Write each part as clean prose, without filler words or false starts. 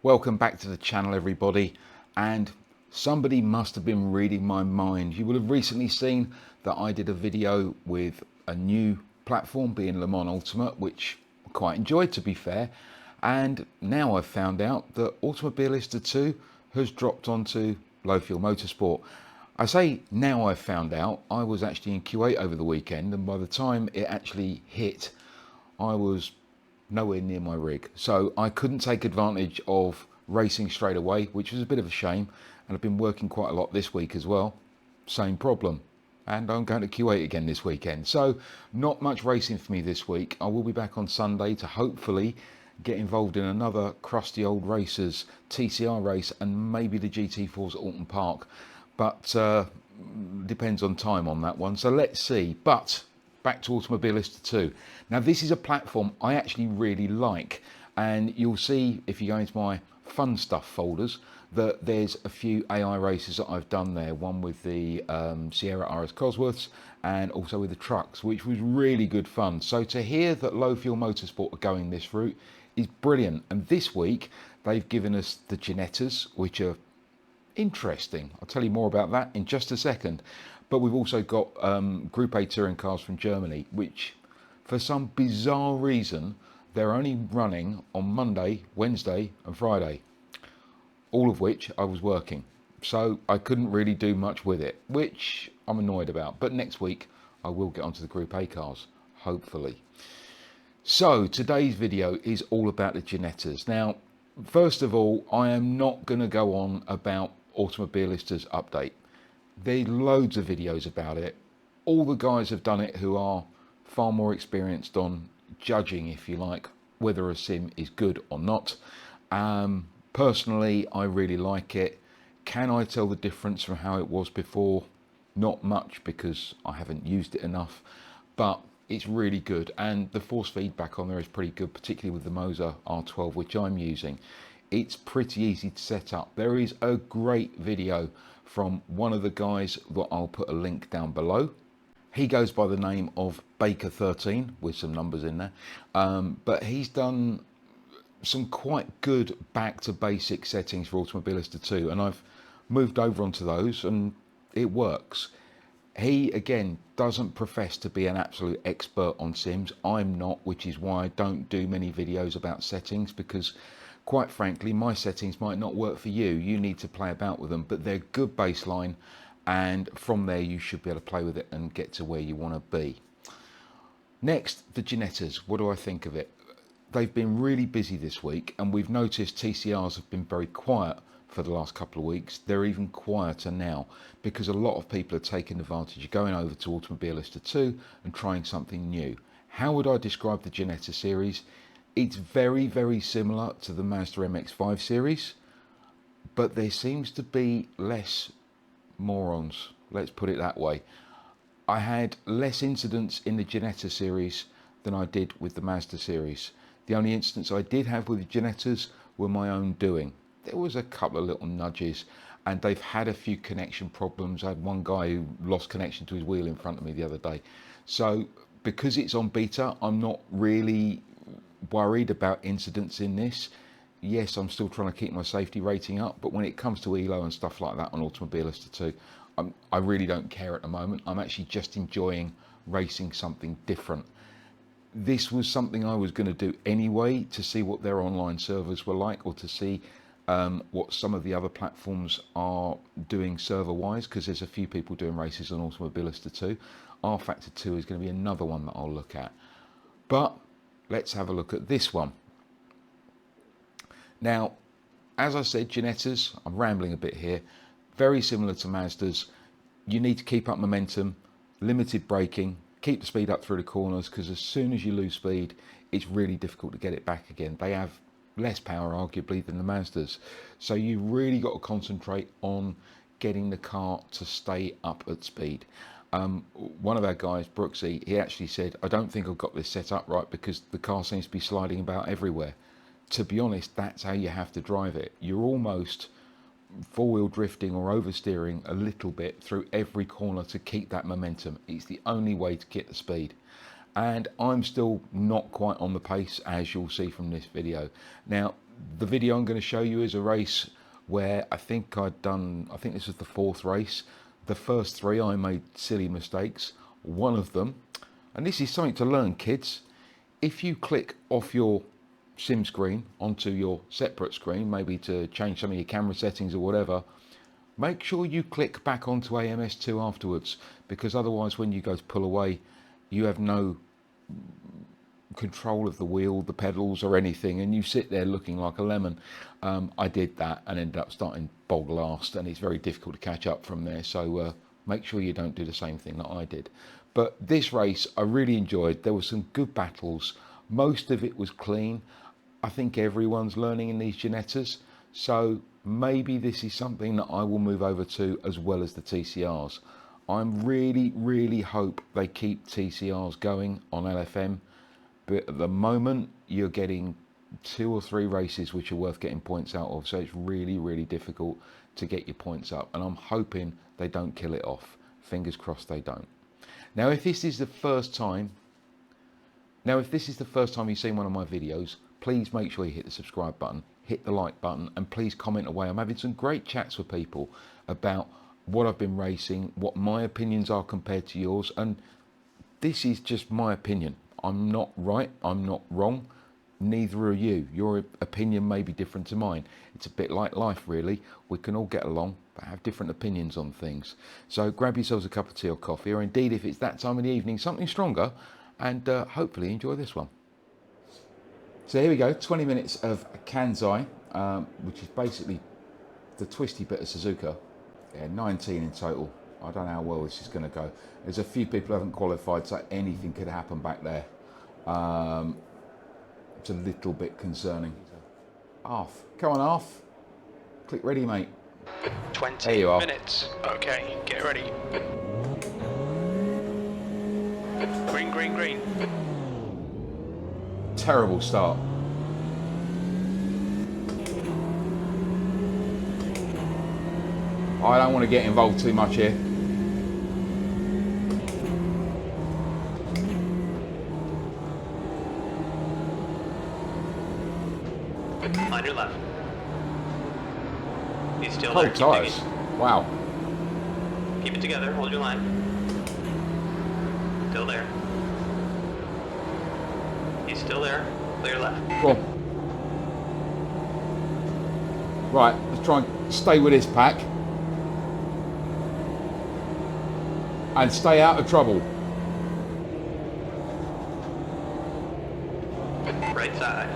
Welcome back to the channel, everybody. And somebody must have been reading my mind. You will have recently seen that I did a video with a new platform, being Le Mans Ultimate, which I quite enjoyed, to be fair. And now I've found out that Automobilista 2 has dropped onto low fuel motorsport. I say now I've found out. I was actually in Kuwait over the weekend, and by the time it actually hit, I was nowhere near my rig, so I couldn't take advantage of racing straight away, which was a bit of a shame. And I've been working quite a lot this week as well, same problem, and I'm going to Kuwait again this weekend, so not much racing for me this week. I will be back on Sunday to hopefully get involved in another crusty old racers TCR race and maybe the GT4s at Alton Park, but depends on time on that one, so let's see. But back to Automobilista 2. Now this is a platform I actually really like, and you'll see if you go into my fun stuff folders that there's a few AI races that I've done there, one with the Sierra RS Cosworths and also with the trucks, which was really good fun. So to hear that low fuel motorsport are going this route is brilliant. And this week they've given us the Ginettas, which are interesting. I'll tell you more about that in just a second. But we've also got Group A touring cars from Germany, which for some bizarre reason, they're only running on Monday, Wednesday and Friday, all of which I was working. So I couldn't really do much with it, which I'm annoyed about. But next week, I will get onto the Group A cars, hopefully. So today's video is all about the Ginettas. Now, first of all, I am not going to go on about Automobilista's update. There's loads of videos about it. All the guys have done it who are far more experienced on judging, if you like, whether a sim is good or not. Personally, I really like it. Can I tell the difference from how it was before? Not much, because I haven't used it enough, but it's really good. And the force feedback on there is pretty good, particularly with the Moser R12, which I'm using. It's pretty easy to set up. There is a great video from one of the guys that I'll put a link down below. He goes by the name of Baker13 with some numbers in there, but he's done some quite good back to basic settings for Automobilista 2, and I've moved over onto those and it works. He again doesn't profess to be an absolute expert on sims. I'm not, which is why I don't do many videos about settings, because quite frankly, my settings might not work for you. You need to play about with them, but they're good baseline, and from there you should be able to play with it and get to where you want to be. Next, the Ginettas. What do I think of it? They've been really busy this week, and we've noticed TCRs have been very quiet for the last couple of weeks. They're even quieter now because a lot of people are taking advantage of going over to Automobilista 2 and trying something new. How would I describe the Ginetta series? It's very, very similar to the Mazda MX-5 series, but there seems to be less morons, let's put it that way. I had less incidents in the Ginetta series than I did with the Mazda series. The only incidents I did have with the Ginettas were my own doing. There was a couple of little nudges, and they've had a few connection problems. I had one guy who lost connection to his wheel in front of me the other day. So because it's on beta, I'm not really worried about incidents in this. Yes, I'm still trying to keep my safety rating up, but when it comes to ELO and stuff like that on Automobilista 2, I really don't care at the moment. I'm actually just enjoying racing something different. This was something I was going to do anyway, to see what their online servers were like, or to see what some of the other platforms are doing server wise, because there's a few people doing races on Automobilista 2. R Factor 2 is going to be another one that I'll look at. But let's have a look at this one. Now, as I said, Ginettas, I'm rambling a bit here, very similar to Mazdas. You need to keep up momentum, limited braking, keep the speed up through the corners, because as soon as you lose speed, it's really difficult to get it back again. They have less power, arguably, than the Mazdas. So you really got to concentrate on getting the car to stay up at speed. One of our guys, Brooksy, he actually said, I don't think I've got this set up right because the car seems to be sliding about everywhere. To be honest, that's how you have to drive it. You're almost four-wheel drifting or oversteering a little bit through every corner to keep that momentum. It's the only way to get the speed. And I'm still not quite on the pace, as you'll see from this video. Now, the video I'm going to show you is a race where I think this was the 4th race. The first 3 I made silly mistakes. One of them, and this is something to learn, kids, if you click off your sim screen onto your separate screen, maybe to change some of your camera settings or whatever, make sure you click back onto AMS2 afterwards, because otherwise when you go to pull away, you have no control of the wheel, the pedals or anything, and you sit there looking like a lemon. I did that and ended up starting bog last, and it's very difficult to catch up from there, so make sure you don't do the same thing that I did. But this race I really enjoyed. There were some good battles. Most of it was clean. I think everyone's learning in these Ginettas, so maybe this is something that I will move over to as well as the TCRs. I'm really hope they keep TCRs going on LFM, but at the moment you're getting 2 or 3 races which are worth getting points out of, so it's really difficult to get your points up, and I'm hoping they don't kill it off. Fingers crossed they don't. Now if this is the first time you've seen one of my videos, please make sure you hit the subscribe button, hit the like button, and please comment away. I'm having some great chats with people about what I've been racing, what my opinions are compared to yours, and this is just my opinion. I'm not right, I'm not wrong, neither are you. Your opinion may be different to mine. It's a bit like life really. We can all get along but have different opinions on things. So grab yourselves a cup of tea or coffee, or indeed if it's that time of the evening, something stronger, and hopefully enjoy this one. So here we go, 20 minutes of Kansai, which is basically the twisty bit of Suzuka. Yeah, 19 in total. I don't know how well this is going to go. There's a few people who haven't qualified, so anything could happen back there. It's a little bit concerning. Half. Come on, half. Click ready, mate. 20 minutes. Okay, get ready. Green, green, green. Terrible start. I don't want to get involved too much here. On your left. He's still Cold there. tires. Wow. Keep it together. Hold your line. Still there. He's still there. Clear left. Go on. Right, let's try and stay with this pack. And stay out of trouble. Right side.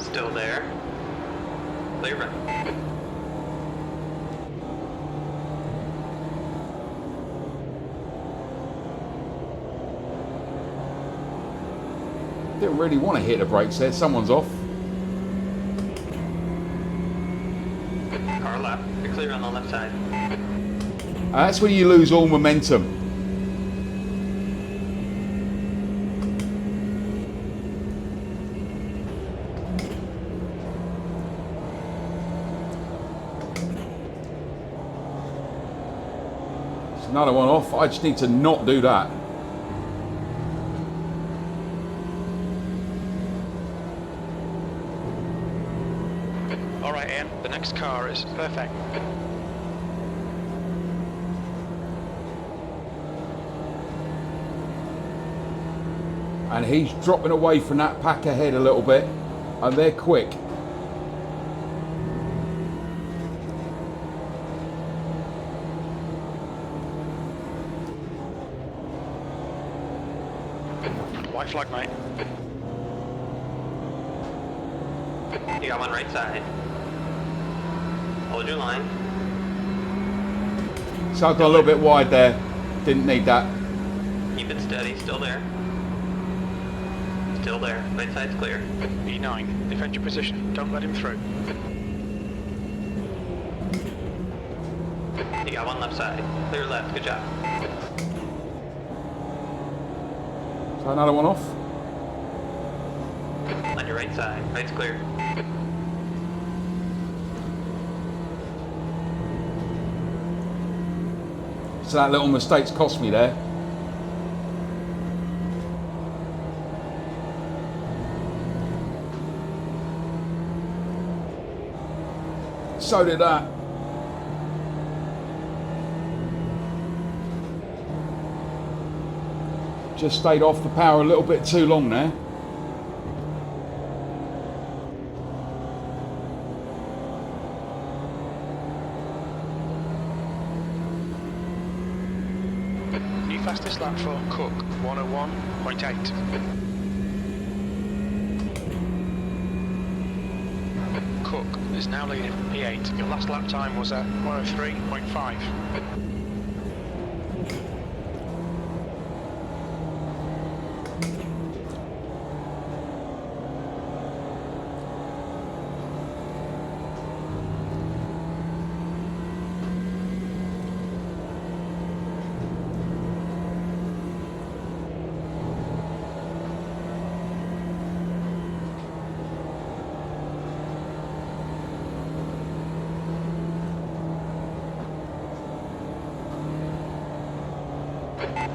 Still there. Clear right. Didn't really want to hit the brakes there. Someone's off. Car left. You're clear on the left side. That's when you lose all momentum. It's another one off. I just need to not do that. All right, Ian. The next car is perfect. And he's dropping away from that pack ahead a little bit, and they're quick. White flag, mate. You got one right side. Hold your line. So I've got a little bit wide there. Didn't need that. Keep it steady. Still there. Still there. Right side's clear. E9. Defend your position. Don't let him through. You got one left side. Clear left. Good job. So another one off. On your right side. Right's clear. So that little mistake's cost me there. So did that. Just stayed off the power a little bit too long there. New fastest lap for Cook, 101.8. Cook is now leading P8. Your last lap time was at 103.5.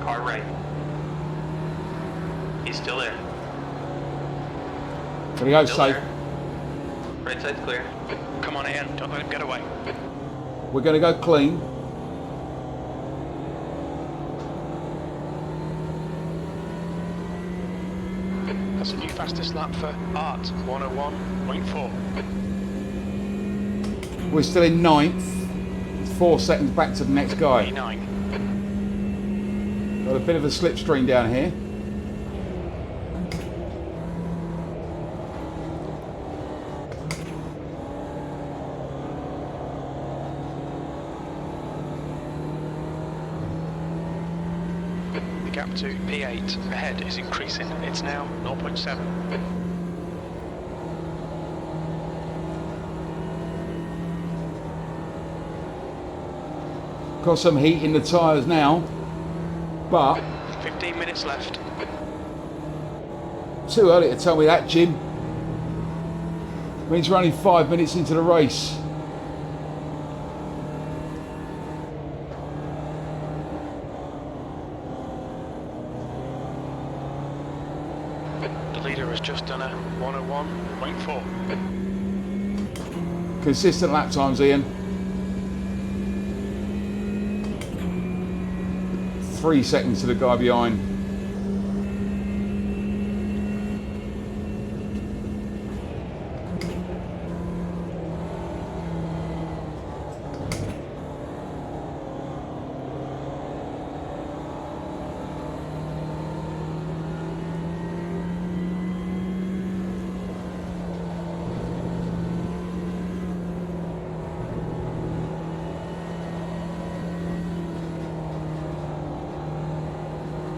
Car right. He's still there. Gonna go Still safe. there. Right side's clear. Come on, Ian, don't let him get away. We're gonna go clean. That's a new fastest lap for Art, 101.4. We're still in ninth. 4 seconds back to the next guy. P9. Got a bit of a slipstream down here. The gap to P8 ahead is increasing. It's now 0.7. Got some heat in the tyres now, but 15 minutes left. too early to tell me that, Jim. Means we're only 5 minutes into the race. The leader has just done a 101.4. Consistent lap times, Ian. 3 seconds to the guy behind.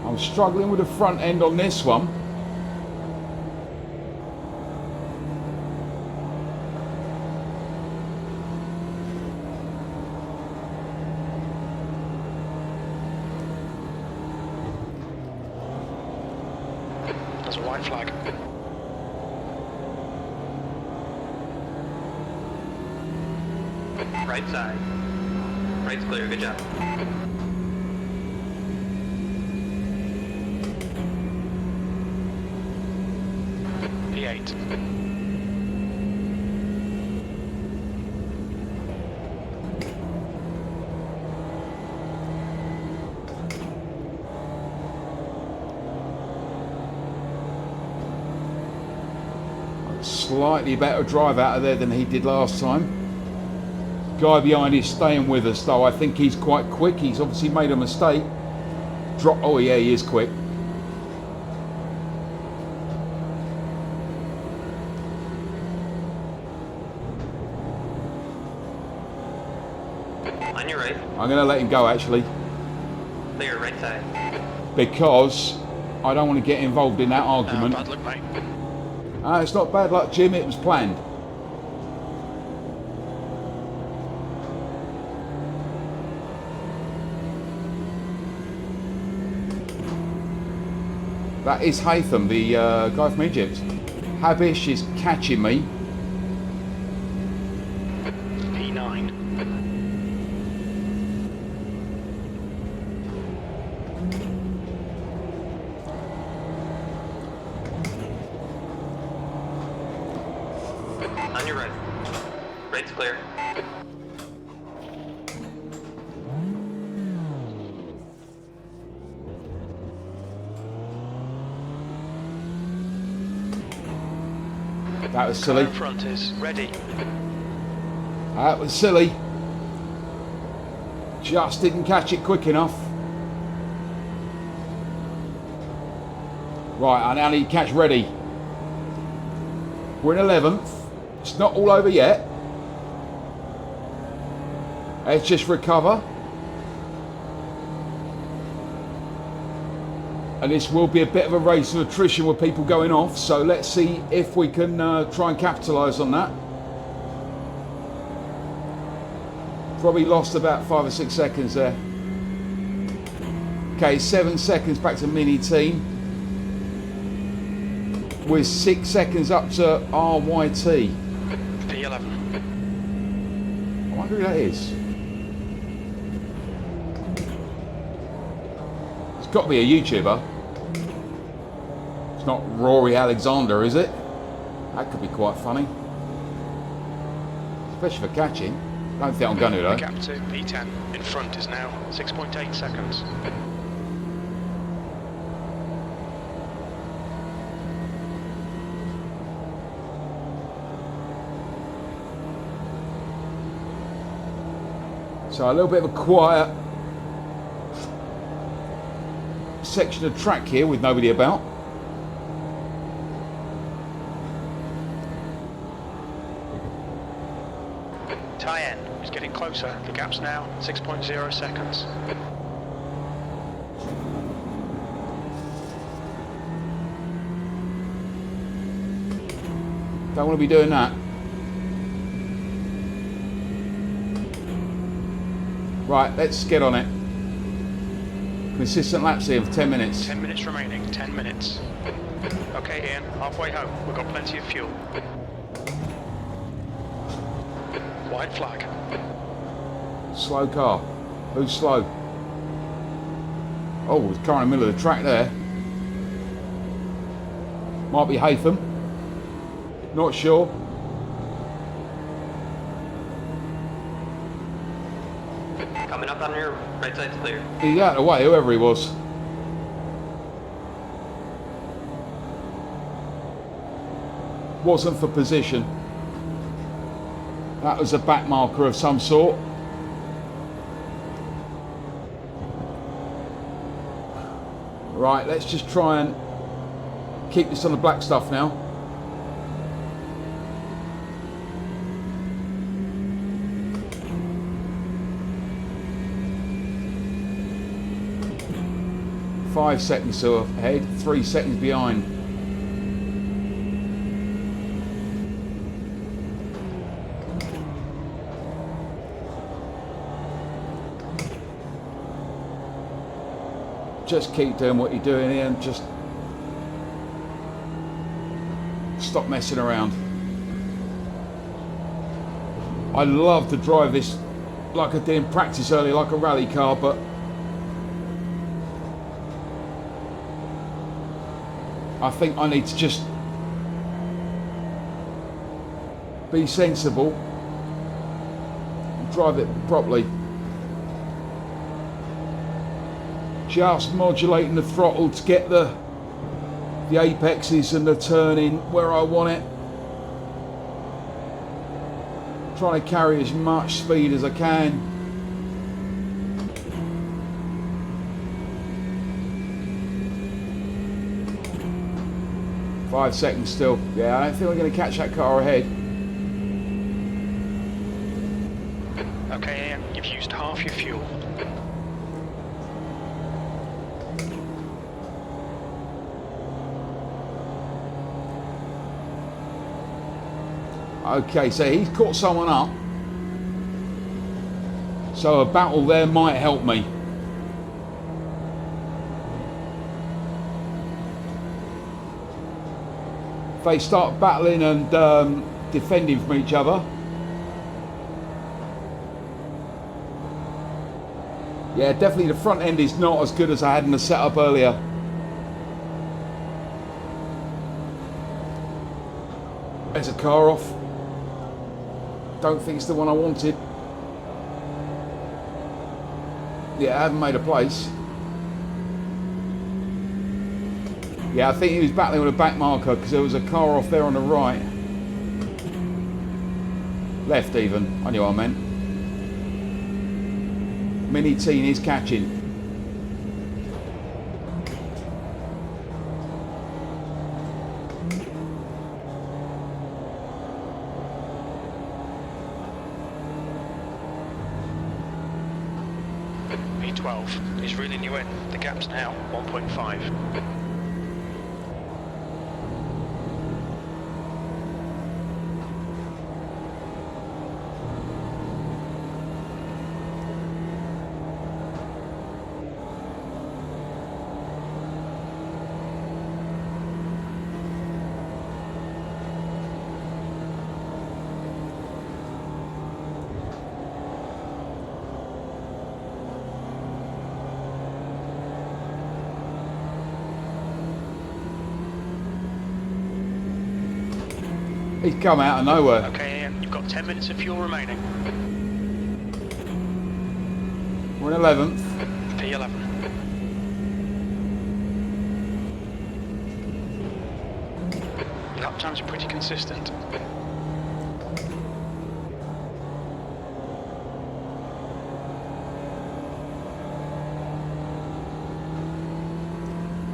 I'm struggling with the front end on this one. There's a white flag. Right side. Right's clear, good job. P8. Slightly better drive out of there than he did last time. Guy behind is staying with us though. I think he's quite quick. He's obviously made a mistake. Oh yeah, he is quick. On your right. I'm going to let him go actually, Clear, right side. because I don't want to get involved in that argument. Bad luck, mate. It's not bad luck, Jim. It was planned. That is Haytham, the guy from Egypt. Habish is catching me. P9. On your right. Right's clear. That was Car silly. in front is ready. That was silly. Just didn't catch it quick enough. Right, I now need to catch ready. We're in 11th. It's not all over yet. Let's just recover. And this will be a bit of a race of attrition with people going off. So let's see if we can try and capitalise on that. Probably lost about 5 or 6 seconds there. Okay, 7 seconds back to mini team. We're 6 seconds up to RYT. P11. I wonder who that is. It's got to be a YouTuber. It's not Rory Alexander, is it? That could be quite funny. Especially for catching. I don't think I'm going to though. The gap to P10 in front is now 6.8 seconds. So a little bit of a quiet section of track here with nobody about. Tie-in is getting closer. The gap's now 6.0 seconds. Don't want to be doing that. Right, let's get on it. Consistent laps here for 10 minutes. 10 minutes remaining. 10 minutes. Okay, Ian, halfway home. We've got plenty of fuel. White flag. Slow car. Who's slow? Oh, there's a car in the middle of the track there. Might be Haytham. Not sure. Coming up on your right side's clear. He's out of the way, whoever he was. Wasn't for position. That was a back marker of some sort. Right, let's just try and keep this on the black stuff now. Five seconds ahead, 3 seconds behind. Just keep doing what you're doing here and just stop messing around. I love to drive this like I did in practice earlier, like a rally car, but I think I need to just be sensible and drive it properly. Just modulating the throttle to get the apexes and the turning where I want it. Trying to carry as much speed as I can. Five seconds still. Yeah, I don't think we're going to catch that car ahead. Okay, Ian, you've used half your fuel. Okay, so he's caught someone up. So a battle there might help me. If they start battling and defending from each other. Yeah, definitely the front end is not as good as I had in the setup earlier. There's a car off. Don't think it's the one I wanted. Yeah, I haven't made a place. Yeah, I think he was battling with a back marker because there was a car off there on the right. Left even, I knew what I meant. Mini Teen is catching. P12 is reeling you in. The gap's now 1.5. He's come out of nowhere. Okay, Ian, you've got 10 minutes of fuel remaining. We're in 11th. P11. Lap times are pretty consistent.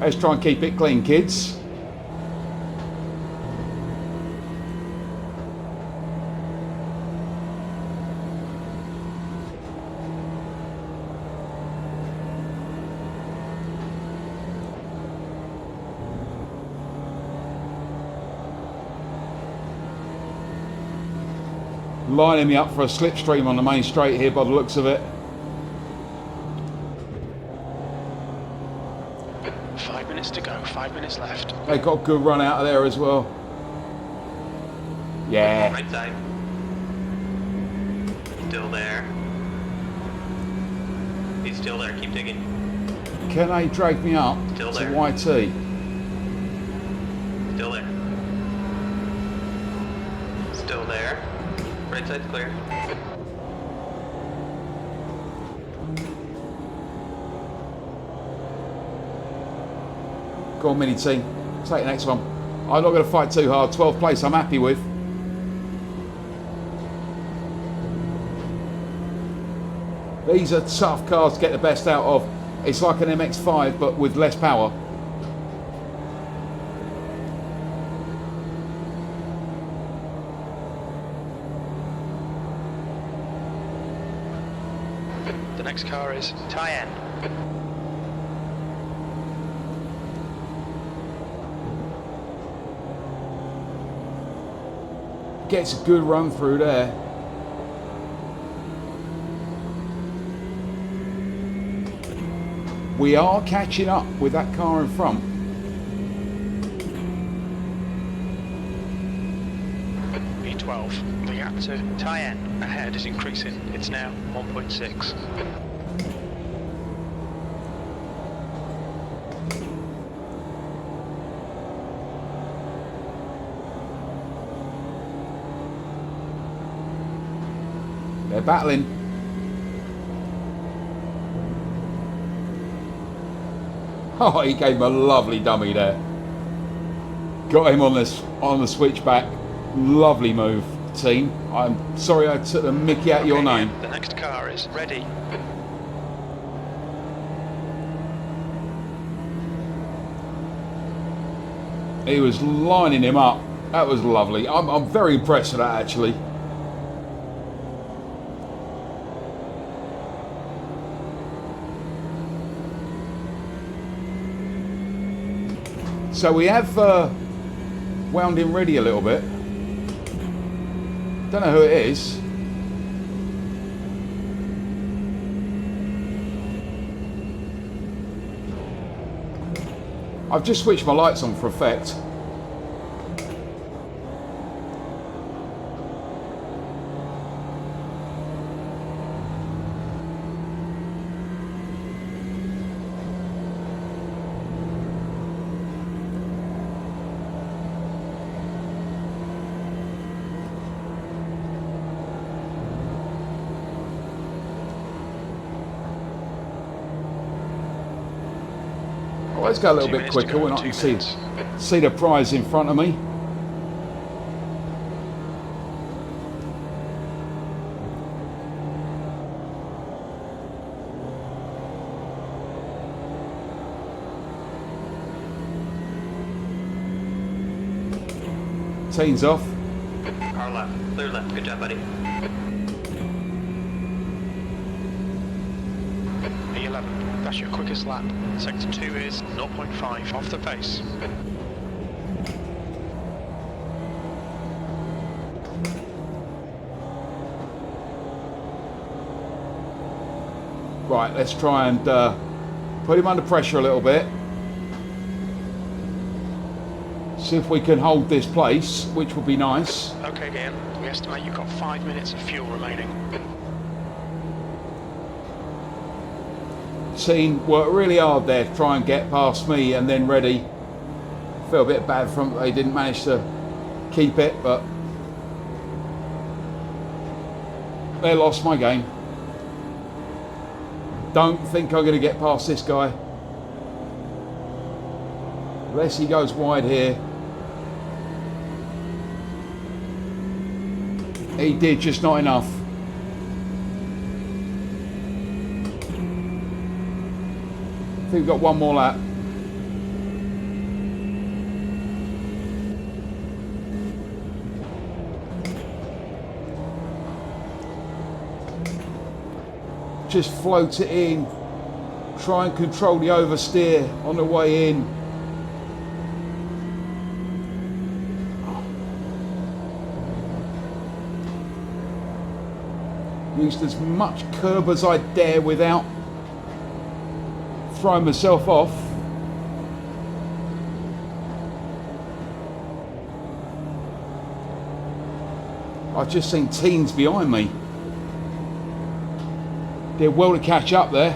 Let's try and keep it clean, kids. Lining me up for a slipstream on the main straight here by the looks of it. 5 minutes to go, 5 minutes left. They got a good run out of there as well. Yeah. Right side. Still there. He's still there. Keep digging. Can they drag me up Still to there. YT? Still there. Still there. Right side's clear. Go on, Mini Team. Take the next one. I'm not going to fight too hard. 12th place I'm happy with. These are tough cars to get the best out of. It's like an MX-5 but with less power. The next car is Tyen. Gets a good run through there. We are catching up with that car in front. P12. The gap to Tyen ahead is increasing. It's now 1.6. They're battling. Oh, he gave him a lovely dummy there. Got him on the switchback. Lovely move, team. I'm sorry I took the mickey out of your name. The next car is ready. He was lining him up. That was lovely. I'm very impressed with that, actually. So we have wound him ready a little bit. Don't know who it is. I've just switched my lights on for effect. Let's go a little bit quicker when I can see the prize in front of me. Teens off. Car left. Clear left. Good job, buddy. E11, that's your quickest lap. Sector 2 is 0.5 off the pace. Right, let's try and put him under pressure a little bit. See if we can hold this place, which would be nice. Okay, Ian, we estimate you've got 5 minutes of fuel remaining. Team worked really hard there to try and get past me and then ready. Feel a bit bad from they didn't manage to keep it, but they lost my game. Don't think I'm going to get past this guy. Unless he goes wide here. He did, just not enough. I think we've got one more lap. Just float it in. Try and control the oversteer on the way in. Used as much curb as I dare without throwing myself off. I've just seen teens behind me. Did well to catch up there.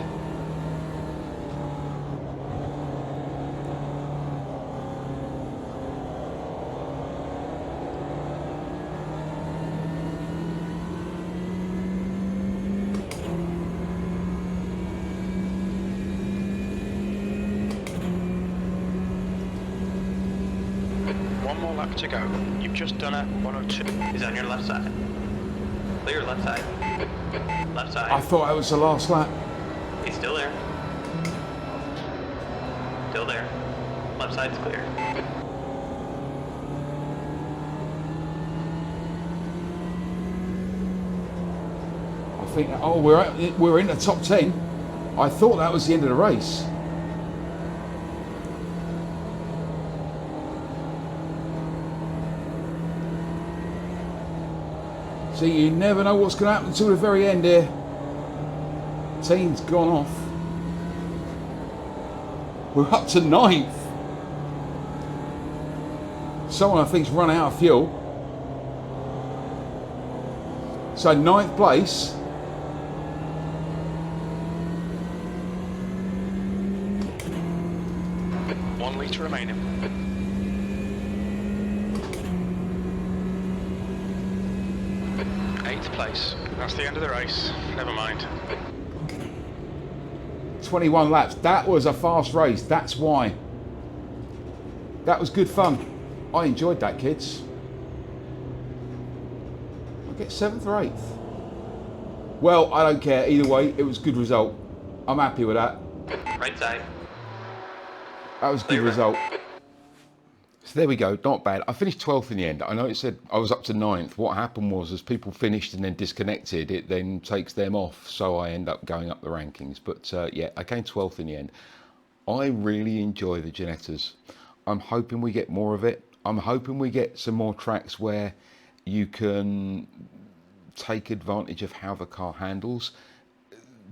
One more lap to go. You've just done a 102. He's on your left side. Clear left side. Left side. I thought that was the last lap. He's still there. Still there. Left side's clear. I think, oh, we're in the top 10. I thought that was the end of the race. See, you never know what's going to happen until the very end here. Team's gone off. We're up to 9th. Someone I think's run out of fuel. So 9th place. One litre remaining. 8th place. That's the end of the race. Never mind. 21 laps. That was a fast race. That's why. That was good fun. I enjoyed that, kids. I get 7th or 8th. Well, I don't care. Either way, it was a good result. I'm happy with that. Right side. That was a good result. So there we go, not bad. I finished 12th in the end. I know it said I was up to 9th. What happened was as people finished and then disconnected, it then takes them off. So I end up going up the rankings. But yeah, I came 12th in the end. I really enjoy the Ginettas. I'm hoping we get more of it. I'm hoping we get some more tracks where you can take advantage of how the car handles.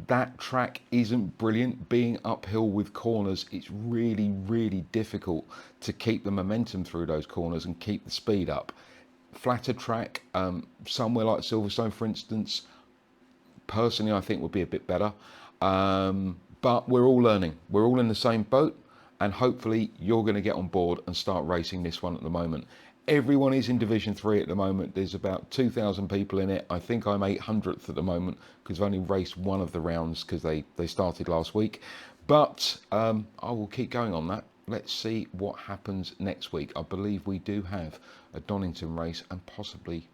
That track isn't brilliant. Being uphill with corners, it's really, really difficult to keep the momentum through those corners and keep the speed up. Flatter track, somewhere like Silverstone, for instance, personally, I think would be a bit better. But we're all learning. We're all in the same boat, and hopefully you're going to get on board and start racing this one at the moment. Everyone is in Division 3 at the moment. There's about 2,000 people in it. I think I'm 800th at the moment because I've only raced one of the rounds because they started last week. But I will keep going on that. Let's see what happens next week. I believe we do have a Donington race and possibly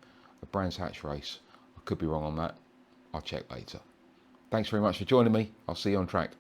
a Brands Hatch race. I could be wrong on that. I'll check later. Thanks very much for joining me. I'll see you on track.